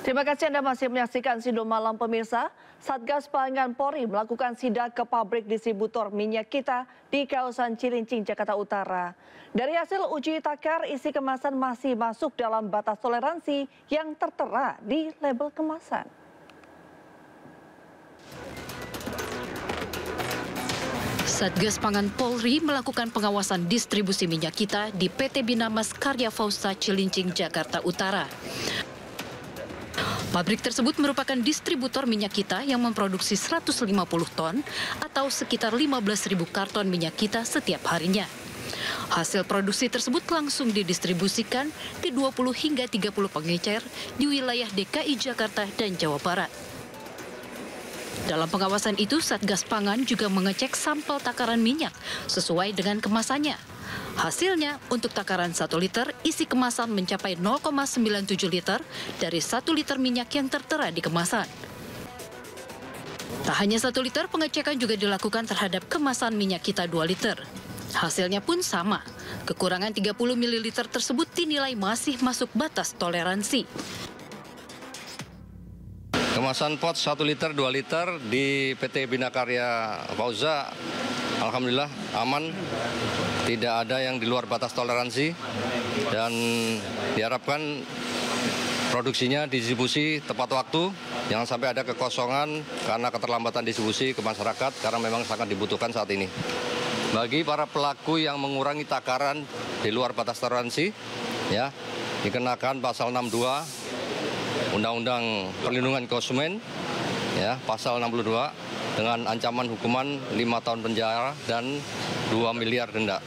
Terima kasih Anda masih menyaksikan Sido Malam pemirsa. Satgas Pangan Polri melakukan sidak ke pabrik distributor minyak kita di kawasan Cilincing, Jakarta Utara. Dari hasil uji takar, isi kemasan masih masuk dalam batas toleransi yang tertera di label kemasan. Satgas Pangan Polri melakukan pengawasan distribusi minyak kita di PT Binamas Karya Fausa Cilincing, Jakarta Utara. Pabrik tersebut merupakan distributor minyak kita yang memproduksi 150 ton atau sekitar 15.000 karton minyak kita setiap harinya. Hasil produksi tersebut langsung didistribusikan di 20 hingga 30 pengecer di wilayah DKI Jakarta dan Jawa Barat. Dalam pengawasan itu, Satgas Pangan juga mengecek sampel takaran minyak sesuai dengan kemasannya. Hasilnya, untuk takaran 1 liter, isi kemasan mencapai 0,97 liter dari 1 liter minyak yang tertera di kemasan. Tak hanya 1 liter, pengecekan juga dilakukan terhadap kemasan minyak kita 2 liter. Hasilnya pun sama. Kekurangan 30 ml tersebut dinilai masih masuk batas toleransi. Kemasan pot 1 liter, 2 liter di PT Bina Karya Fausa, alhamdulillah aman, tidak ada yang di luar batas toleransi, dan diharapkan produksinya distribusi tepat waktu, jangan sampai ada kekosongan karena keterlambatan distribusi ke masyarakat, karena memang sangat dibutuhkan saat ini. Bagi para pelaku yang mengurangi takaran di luar batas toleransi, ya, dikenakan pasal 62 Undang-Undang Perlindungan Konsumen, ya, pasal 62 dengan ancaman hukuman 5 tahun penjara dan 2 miliar denda.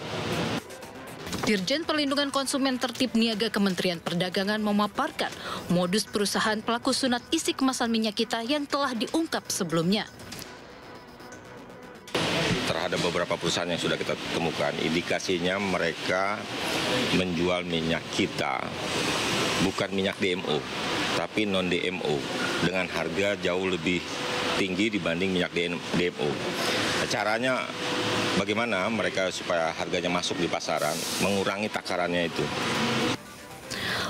Dirjen Perlindungan Konsumen Tertib Niaga Kementerian Perdagangan memaparkan modus perusahaan pelaku sunat isi kemasan minyak kita yang telah diungkap sebelumnya. Terhadap beberapa perusahaan yang sudah kita temukan, indikasinya mereka menjual minyak kita bukan minyak DMO, tapi non-DMO dengan harga jauh lebih tinggi dibanding minyak DMO. Caranya bagaimana mereka supaya harganya masuk di pasaran, mengurangi takarannya itu.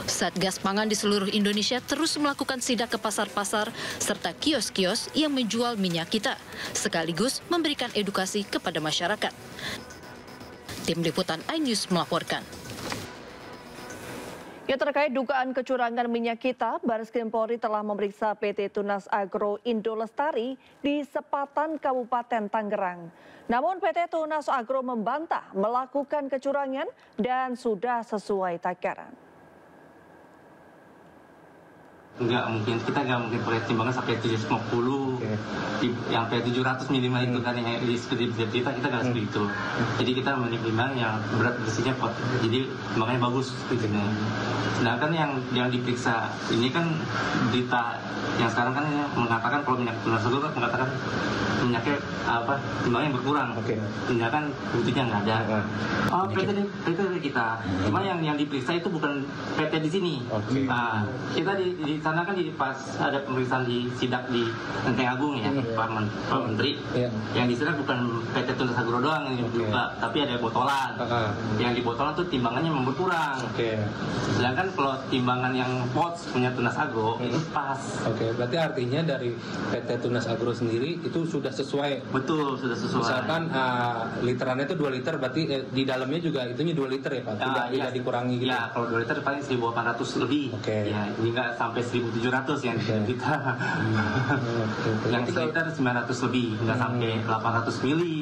Satgas Pangan di seluruh Indonesia terus melakukan sidak ke pasar-pasar serta kios-kios yang menjual minyak kita, sekaligus memberikan edukasi kepada masyarakat. Tim Liputan iNews melaporkan. Ya, terkait dugaan kecurangan minyak kita, Bareskrim Polri telah memeriksa PT Tunas Agro Indo Lestari di Sepatan, Kabupaten Tangerang. Namun PT Tunas Agro membantah melakukan kecurangan dan sudah sesuai takaran. Enggak mungkin, kita nggak mungkin pakai timbangan sampai 750, yang sampai 700 minimal itu kan yang di kita nggak seperti itu. Jadi kita menimbang yang berat bersihnya pot, jadi timbangannya bagus gitu. Sedangkan yang diperiksa ini kan berita yang sekarang kan mengatakan kalau minyak Tunas Agro mengatakan minyaknya timbangnya berkurang. Sedangkan buktinya nggak ada. Oh, PT kita. Cuma yang diperiksa itu bukan PT di sini. Nah, kita di sana kan pas ada pemeriksaan di sidak di Lenteng Agung ya, Pak Menteri. Yang di sana bukan PT Tunas Agro doang yang juga, tapi ada botolan. Yang di botolan tuh timbangannya memang berkurang. Sedangkan kalau timbangan yang POTS punya Tunas Agro itu pas. Berarti artinya dari PT Tunas Agro sendiri itu sudah sesuai. Betul, sudah sesuai. Misalkan literannya itu 2 liter, berarti di dalamnya juga itunya 2 liter ya Pak? Tidak dikurangi gitu? Ya, kalau 2 liter paling 1.800 lebih. Ya, ini nggak sampai 1.700 yang kita. Yang sekitar 900 lebih, nggak sampai 800 mili.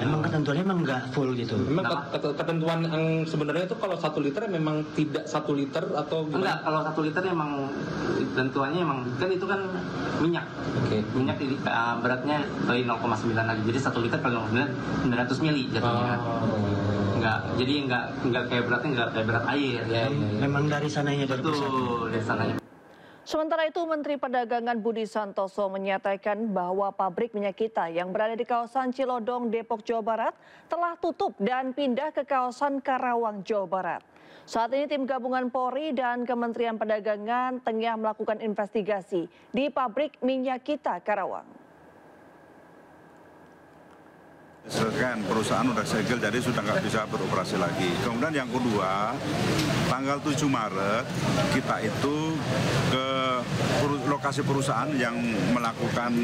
Memang ketentuannya memang nggak full gitu? Memang ketentuan yang sebenarnya itu kalau 1 liter memang tidak 1 liter atau gimana? Enggak, kalau 1 liter memang ketentuannya memang kan itu kan minyak. Minyak beratnya dari 0,9 lagi. Jadi 1 liter kalau 900 mili jatuhnya. Jadi enggak kayak berat air ya. Memang dari sananya dari pusat. Betul, dari sananya. Sementara itu, Menteri Perdagangan Budi Santoso menyatakan bahwa pabrik minyak kita yang berada di kawasan Cilodong, Depok, Jawa Barat telah tutup dan pindah ke kawasan Karawang, Jawa Barat. Saat ini tim gabungan Polri dan Kementerian Perdagangan tengah melakukan investigasi di pabrik minyak kita Karawang. Kan perusahaan udah segel, jadi sudah nggak bisa beroperasi lagi. Kemudian yang kedua, tanggal 7 Maret kita itu ke komunikasi perusahaan yang melakukan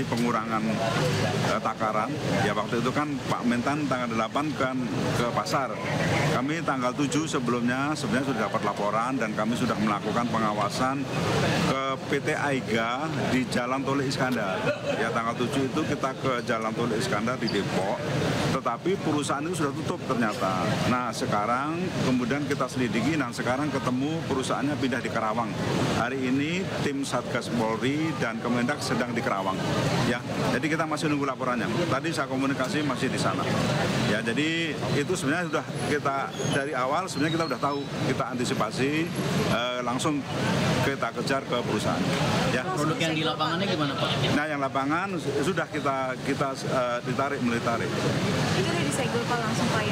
pengurangan takaran. Ya waktu itu kan Pak Mentan tanggal 8 kan ke pasar. Kami tanggal 7 sebelumnya sebenarnya sudah dapat laporan dan kami sudah melakukan pengawasan ke PT Aiga di Jalan Tol Iskandar. Ya tanggal 7 itu kita ke Jalan Tol Iskandar di Depok, tetapi perusahaan itu sudah tutup ternyata. Nah sekarang kemudian kita selidiki dan sekarang ketemu perusahaannya pindah di Karawang. Hari ini tim Satgas Polri dan Kemendak sedang di Karawang. Ya, jadi kita masih nunggu laporannya. Tadi saya komunikasi masih di sana. Ya, jadi itu sebenarnya sudah kita dari awal sebenarnya kita sudah tahu, kita antisipasi langsung kita kejar ke perusahaan. Ya. Produk yang di lapangannya gimana Pak? Nah, yang lapangan sudah kita ditarik. Itu udah disegel Pak langsung Pak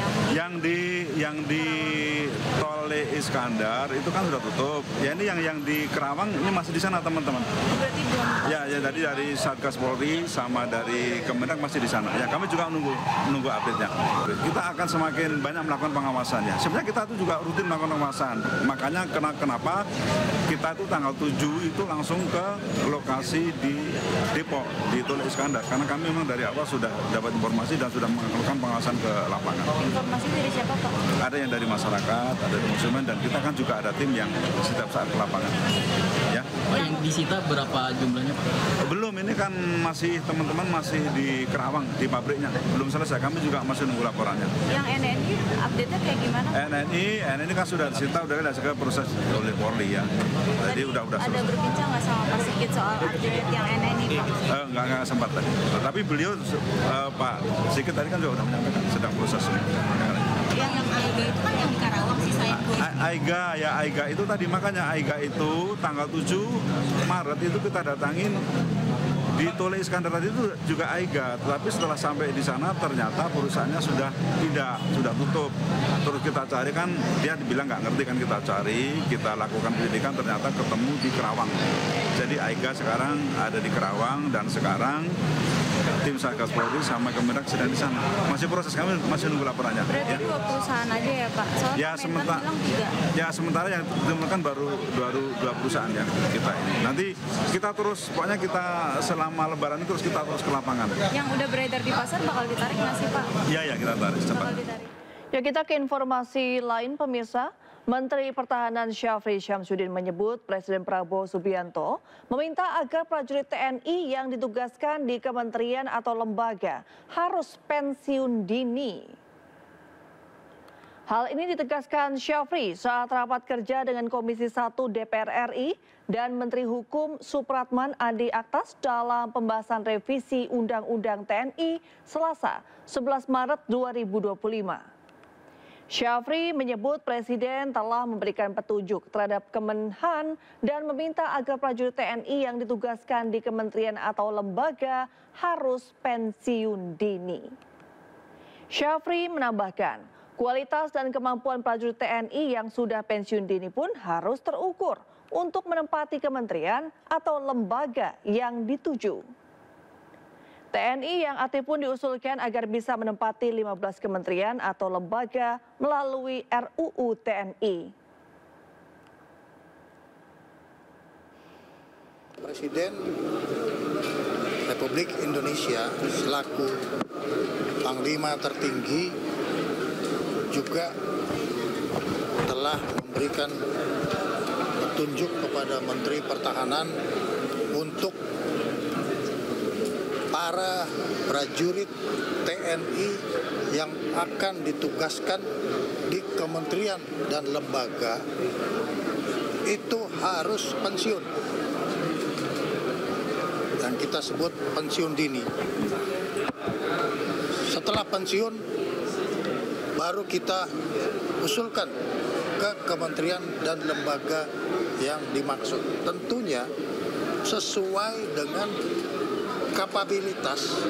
yang di Tol Iskandar itu kan sudah tutup. Ya ini yang di Kerawang ini masih di sana teman-teman. Berarti belum. Ya tadi dari Satgas Polri sama dari Kemendak masih di sana. Ya kami juga nunggu update-nya. Kita akan semakin banyak melakukan pengawasannya. Sebenarnya kita itu juga rutin melakukan pengawasan. Makanya kenapa kita itu tanggal 7 itu langsung ke lokasi di Depok di Tol Iskandar karena kami memang dari awal sudah dapat informasi dan sudah melakukan pengawasan ke lapangan. Informasi dari siapa Pak? Ada yang dari masyarakat, ada dari konsumen dan kita kan juga ada tim yang setiap saat ke lapangan. Ya. Pak yang disita berapa jumlahnya Pak? Belum, ini kan masih teman-teman masih di Kerawang di pabriknya belum selesai. Kami juga masih nunggu laporannya. Yang NNI update-nya kayak gimana? NNI kan sudah disita, udah ke proses oleh Polri ya. Jadi udah selesai. Ada berbincang nggak sama Pak Sigit soal update yang NNI Pak? Nggak sempat tadi. Tapi beliau Pak Sigit tadi kan juga udah menyampaikan sedang proses. Yang Aiga itu kan yang di Karawang sih saya. Aiga itu tadi makanya Aiga itu tanggal 7 Maret itu kita datangin di Tol Iskandar tadi itu juga Aiga, tetapi setelah sampai di sana ternyata perusahaannya sudah tutup. Terus kita cari kan dia dibilang nggak ngerti kan kita cari, kita lakukan penyelidikan ternyata ketemu di Kerawang. Jadi Aiga sekarang ada di Kerawang dan sekarang tim Satgas Polri sama Kemendak sedang di sana. Masih proses, kami masih nunggu laporannya. Berarti ya. 2 perusahaan aja ya Pak? Soalnya sementara yang ditemukan baru 2 perusahaan yang kita ini. Nanti kita terus, pokoknya kita selama Lebaran ini terus ke lapangan. Yang udah beredar di pasar bakal ditarik nggak sih Pak? Iya kita tarik cepat. Ya kita ke informasi lain pemirsa. Menteri Pertahanan Syafri Syamsuddin menyebut Presiden Prabowo Subianto meminta agar prajurit TNI yang ditugaskan di kementerian atau lembaga harus pensiun dini. Hal ini ditegaskan Syafri saat rapat kerja dengan Komisi 1 DPR RI dan Menteri Hukum Supratman Andi Aktas dalam pembahasan revisi Undang-Undang TNI Selasa 11 Maret 2025. Syafri menyebut Presiden telah memberikan petunjuk terhadap Kemenhan dan meminta agar prajurit TNI yang ditugaskan di kementerian atau lembaga harus pensiun dini. Syafri menambahkan, kualitas dan kemampuan prajurit TNI yang sudah pensiun dini pun harus terukur untuk menempati kementerian atau lembaga yang dituju. TNI yang aktif pun diusulkan agar bisa menempati 15 kementerian atau lembaga melalui RUU TNI. Presiden Republik Indonesia selaku Panglima tertinggi juga telah memberikan petunjuk kepada Menteri Pertahanan untuk para prajurit TNI yang akan ditugaskan di kementerian dan lembaga itu harus pensiun. Yang kita sebut pensiun dini. Setelah pensiun baru kita usulkan ke kementerian dan lembaga yang dimaksud. Tentunya sesuai dengan kapabilitas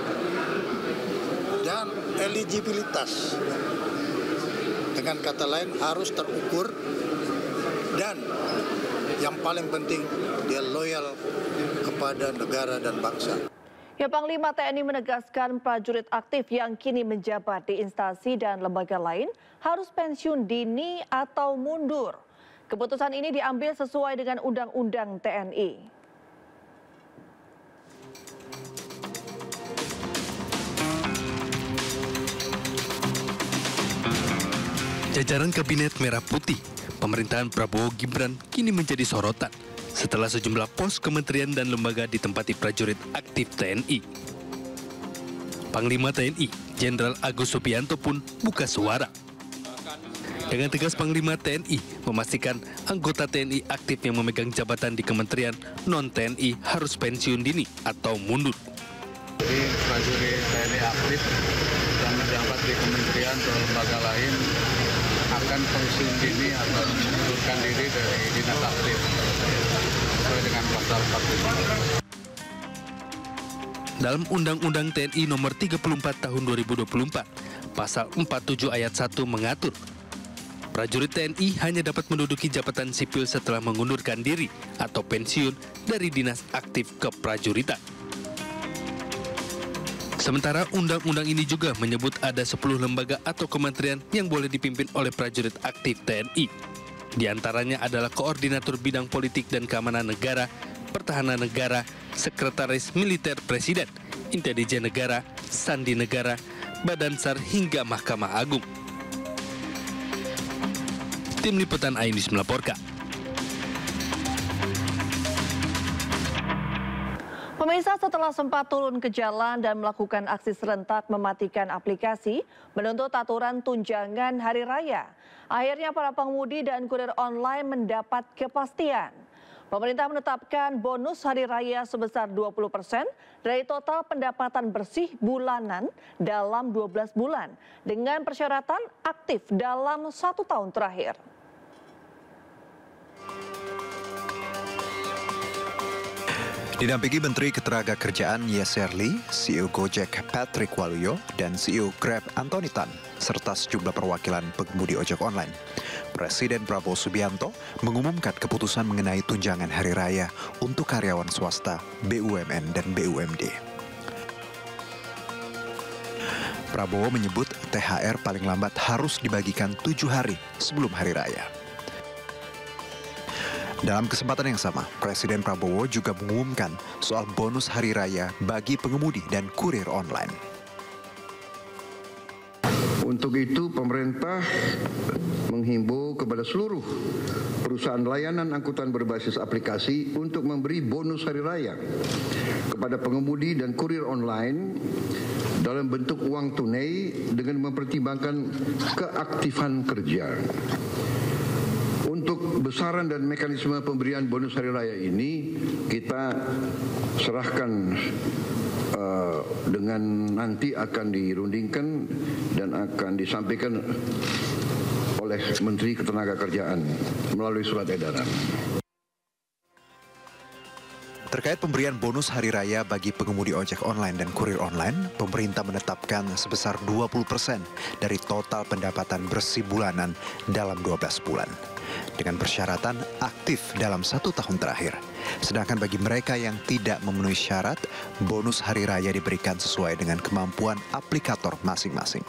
dan eligibilitas. Dengan kata lain harus terukur dan yang paling penting dia loyal kepada negara dan bangsa. Ya, Panglima TNI menegaskan prajurit aktif yang kini menjabat di instansi dan lembaga lain harus pensiun dini atau mundur. Keputusan ini diambil sesuai dengan Undang-Undang TNI. Jajaran Kabinet Merah Putih, pemerintahan Prabowo Gibran kini menjadi sorotan setelah sejumlah pos kementerian dan lembaga ditempati prajurit aktif TNI. Panglima TNI, Jenderal Agus Subianto pun buka suara. Dengan tegas Panglima TNI memastikan anggota TNI aktif yang memegang jabatan di kementerian non-TNI harus pensiun dini atau mundur. Jadi prajurit TNI aktif dan menjabat di kementerian atau lembaga lain akan pensiun dini atau mengundurkan diri dari dinas aktif sesuai dengan pasal 45. Dalam Undang-Undang TNI Nomor 34 Tahun 2024, Pasal 47 Ayat 1 mengatur prajurit TNI hanya dapat menduduki jabatan sipil setelah mengundurkan diri atau pensiun dari dinas aktif keprajuritan. Sementara undang-undang ini juga menyebut ada 10 lembaga atau kementerian yang boleh dipimpin oleh prajurit aktif TNI. Di antaranya adalah Koordinator Bidang Politik dan Keamanan Negara, Pertahanan Negara, Sekretaris Militer Presiden, Intelijen Negara, Sandi Negara, Badan SAR hingga Mahkamah Agung. Tim Liputan Ainis melaporkan. Pemirsa, setelah sempat turun ke jalan dan melakukan aksi serentak mematikan aplikasi, menuntut aturan tunjangan hari raya. Akhirnya para pengemudi dan kurir online mendapat kepastian. Pemerintah menetapkan bonus hari raya sebesar 20% dari total pendapatan bersih bulanan dalam 12 bulan dengan persyaratan aktif dalam 1 tahun terakhir. Didampingi Menteri Ketenagakerjaan Yasser Lee, CEO Gojek Patrick Waluyo, dan CEO Grab Antoni Tan, serta sejumlah perwakilan pengemudi ojek online. Presiden Prabowo Subianto mengumumkan keputusan mengenai tunjangan hari raya untuk karyawan swasta, BUMN, dan BUMD. Prabowo menyebut THR paling lambat harus dibagikan 7 hari sebelum hari raya. Dalam kesempatan yang sama, Presiden Prabowo juga mengumumkan soal bonus hari raya bagi pengemudi dan kurir online. Untuk itu, pemerintah menghimbau kepada seluruh perusahaan layanan angkutan berbasis aplikasi untuk memberi bonus hari raya kepada pengemudi dan kurir online dalam bentuk uang tunai dengan mempertimbangkan keaktifan kerja. Untuk besaran dan mekanisme pemberian bonus hari raya ini kita serahkan dengan nanti akan dirundingkan dan akan disampaikan oleh Menteri Ketenagakerjaan melalui surat edaran. Terkait pemberian bonus hari raya bagi pengemudi ojek online dan kurir online, pemerintah menetapkan sebesar 20% dari total pendapatan bersih bulanan dalam 12 bulan. Dengan persyaratan aktif dalam 1 tahun terakhir. Sedangkan bagi mereka yang tidak memenuhi syarat, bonus hari raya diberikan sesuai dengan kemampuan aplikator masing-masing.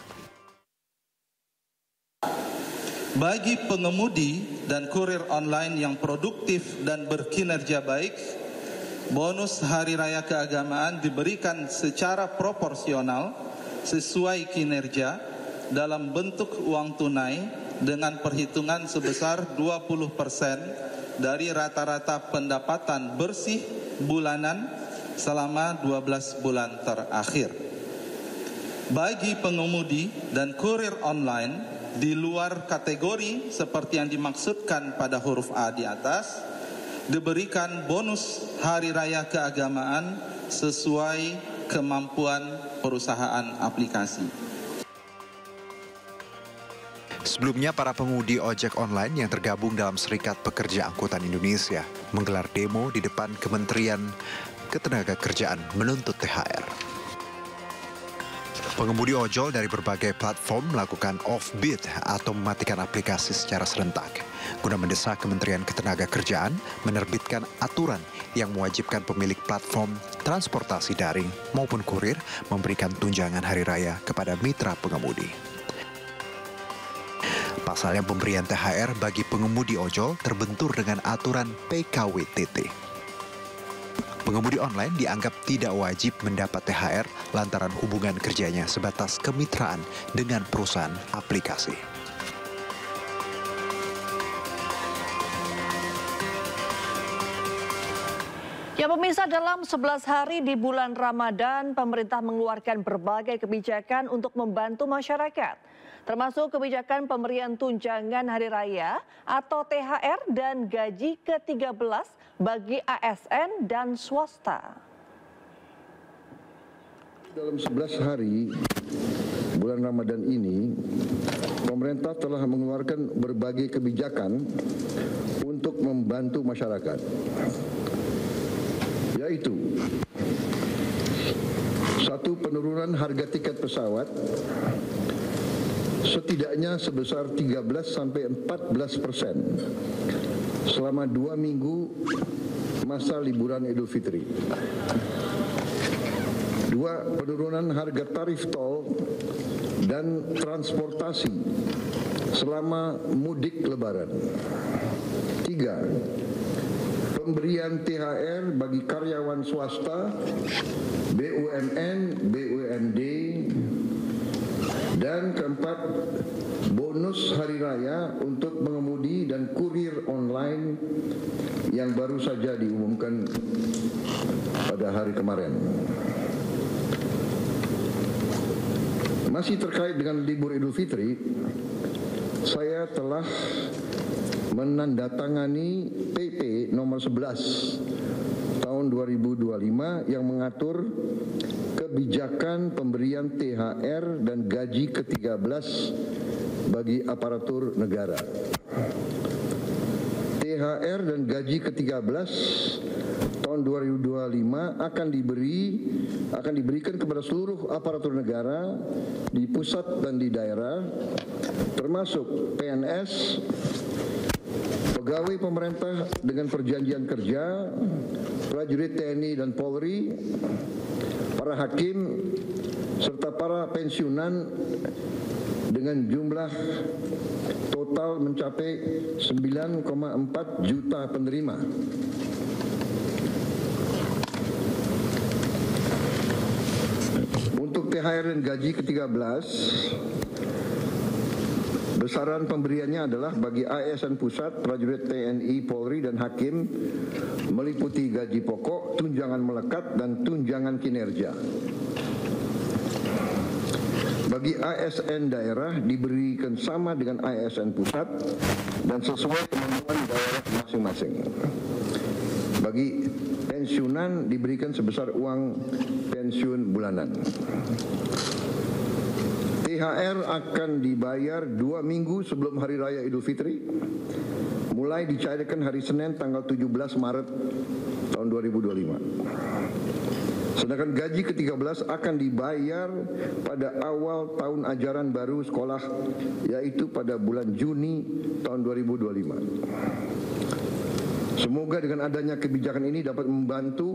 Bagi pengemudi dan kurir online yang produktif dan berkinerja baik, bonus hari raya keagamaan diberikan secara proporsional sesuai kinerja dalam bentuk uang tunai dengan perhitungan sebesar 20% dari rata-rata pendapatan bersih bulanan selama 12 bulan terakhir. Bagi pengemudi dan kurir online di luar kategori seperti yang dimaksudkan pada huruf A di atas, diberikan bonus hari raya keagamaan sesuai kemampuan perusahaan aplikasi. Sebelumnya, para pengemudi ojek online yang tergabung dalam Serikat Pekerja Angkutan Indonesia menggelar demo di depan Kementerian Ketenagakerjaan menuntut THR. Pengemudi ojol dari berbagai platform melakukan offbeat atau mematikan aplikasi secara serentak guna mendesak Kementerian Ketenagakerjaan menerbitkan aturan yang mewajibkan pemilik platform transportasi daring maupun kurir memberikan tunjangan hari raya kepada mitra pengemudi. Pasalnya pemberian THR bagi pengemudi ojol terbentur dengan aturan PKWTT. Pengemudi online dianggap tidak wajib mendapat THR lantaran hubungan kerjanya sebatas kemitraan dengan perusahaan aplikasi. Ya pemirsa, dalam 11 hari di bulan Ramadan, pemerintah mengeluarkan berbagai kebijakan untuk membantu masyarakat. Termasuk kebijakan pemberian tunjangan hari raya atau THR dan gaji ke-13 bagi ASN dan swasta. Dalam 11 hari bulan Ramadan ini, pemerintah telah mengeluarkan berbagai kebijakan untuk membantu masyarakat. Yaitu 1. Penurunan harga tiket pesawat setidaknya sebesar 13-14% selama 2 minggu masa liburan Idul Fitri. 2. Penurunan harga tarif tol dan transportasi selama mudik Lebaran. 3. Pemberian THR bagi karyawan swasta, BUMN, BUMD, dan 4. Bonus hari raya untuk pengemudi dan kurir online yang baru saja diumumkan pada hari kemarin. Masih terkait dengan libur Idul Fitri, saya telah menandatangani PP nomor 11 tahun 2025 yang mengatur kebijakan pemberian THR dan gaji ke-13 bagi aparatur negara. THR dan gaji ke-13 tahun 2025 akan diberikan kepada seluruh aparatur negara di pusat dan di daerah, termasuk PNS, pegawai pemerintah dengan perjanjian kerja, prajurit TNI dan Polri, para hakim, serta para pensiunan dengan jumlah total mencapai 9,4 juta penerima. Untuk THR dan gaji ke-13, besaran pemberiannya adalah bagi ASN pusat, prajurit TNI, Polri, dan hakim meliputi gaji pokok, tunjangan melekat, dan tunjangan kinerja. Bagi ASN daerah diberikan sama dengan ASN pusat dan sesuai kemampuan daerah masing-masing. Bagi pensiunan diberikan sebesar uang pensiun bulanan. THR akan dibayar 2 minggu sebelum Hari Raya Idul Fitri, mulai dicairkan hari Senin tanggal 17 Maret tahun 2025. Sedangkan gaji ke-13 akan dibayar pada awal tahun ajaran baru sekolah, yaitu pada bulan Juni tahun 2025. Semoga dengan adanya kebijakan ini dapat membantu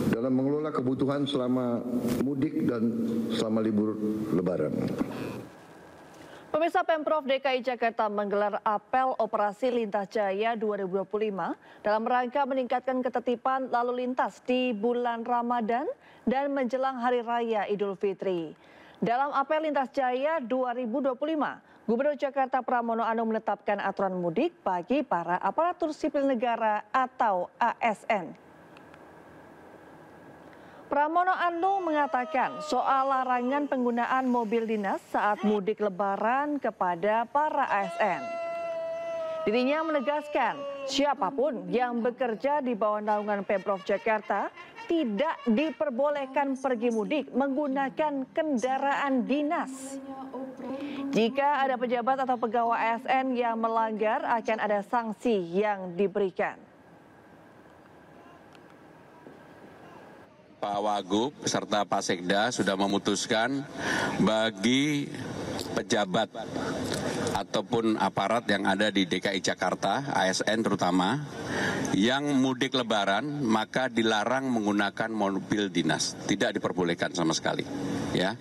dalam mengelola kebutuhan selama mudik dan selama libur Lebaran. Pemirsa, Pemprov DKI Jakarta menggelar apel Operasi Lintas Jaya 2025 dalam rangka meningkatkan ketertiban lalu lintas di bulan Ramadan dan menjelang Hari Raya Idul Fitri. Dalam apel Lintas Jaya 2025, Gubernur Jakarta Pramono Anung menetapkan aturan mudik bagi para aparatur sipil negara atau ASN. Pramono Anung mengatakan soal larangan penggunaan mobil dinas saat mudik Lebaran kepada para ASN. Dirinya menegaskan siapapun yang bekerja di bawah naungan Pemprov Jakarta tidak diperbolehkan pergi mudik menggunakan kendaraan dinas. Jika ada pejabat atau pegawai ASN yang melanggar, akan ada sanksi yang diberikan. Pak Wagub serta Pak Sekda sudah memutuskan bagi pejabat ataupun aparat yang ada di DKI Jakarta, ASN terutama, yang mudik Lebaran maka dilarang menggunakan mobil dinas, tidak diperbolehkan sama sekali. Ya,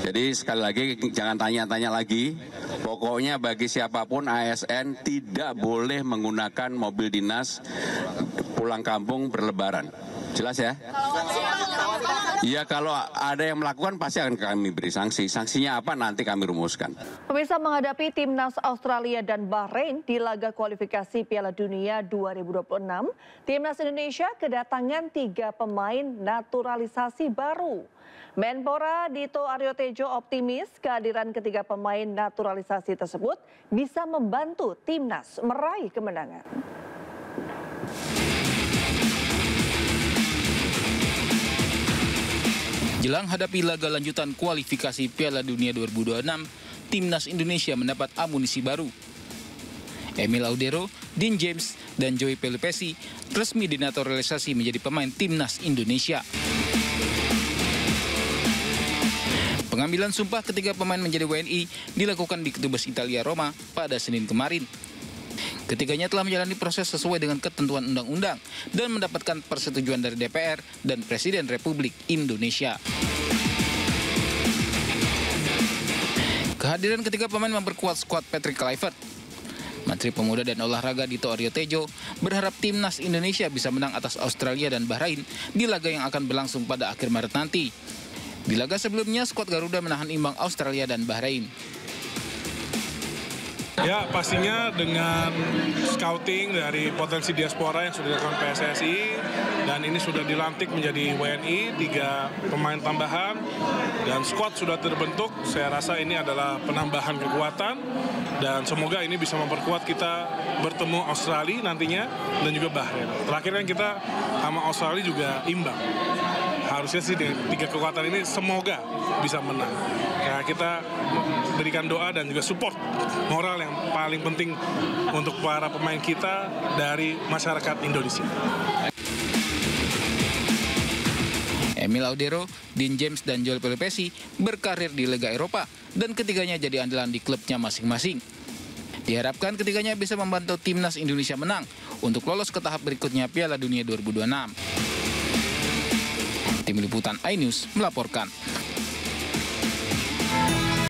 jadi sekali lagi jangan tanya-tanya lagi. Pokoknya bagi siapapun ASN tidak boleh menggunakan mobil dinas pulang kampung berlebaran. Jelas ya? Iya, kalau ada yang melakukan pasti akan kami beri sanksi. Sanksinya apa nanti kami rumuskan. Pemirsa, menghadapi timnas Australia dan Bahrain di laga kualifikasi Piala Dunia 2026, timnas Indonesia kedatangan 3 pemain naturalisasi baru. Menpora Dito Aryo Tejo optimis kehadiran ketiga pemain naturalisasi tersebut bisa membantu timnas meraih kemenangan. Jelang hadapi laga lanjutan kualifikasi Piala Dunia 2026, timnas Indonesia mendapat amunisi baru. Emil Audero, Dean James, dan Joey Pelupesi resmi dinaturalisasi menjadi pemain timnas Indonesia. Pengambilan sumpah ketiga pemain menjadi WNI dilakukan di Kedubes Italia Roma pada Senin kemarin. Ketiganya telah menjalani proses sesuai dengan ketentuan undang-undang dan mendapatkan persetujuan dari DPR dan Presiden Republik Indonesia. Kehadiran ketiga pemain memperkuat skuad Patrick Kluivert. Menteri Pemuda dan Olahraga Dito Aryo Tejo berharap timnas Indonesia bisa menang atas Australia dan Bahrain di laga yang akan berlangsung pada akhir Maret nanti. Di laga sebelumnya, skuad Garuda menahan imbang Australia dan Bahrain. Ya, pastinya dengan scouting dari potensi diaspora yang sudah dilakukan PSSI dan ini sudah dilantik menjadi WNI, 3 pemain tambahan dan skuad sudah terbentuk. Saya rasa ini adalah penambahan kekuatan dan semoga ini bisa memperkuat kita bertemu Australia nantinya dan juga Bahrain. Terakhir kan kita sama Australia juga imbang. Harusnya sih dengan 3 kekuatan ini semoga bisa menang. Ya, kita berikan doa dan juga support moral yang paling penting untuk para pemain kita dari masyarakat Indonesia. Emil Audero, Dean James, dan Joey Pelupesi berkarir di Liga Eropa dan ketiganya jadi andalan di klubnya masing-masing. Diharapkan ketiganya bisa membantu timnas Indonesia menang untuk lolos ke tahap berikutnya Piala Dunia 2026. Tim Liputan iNews melaporkan.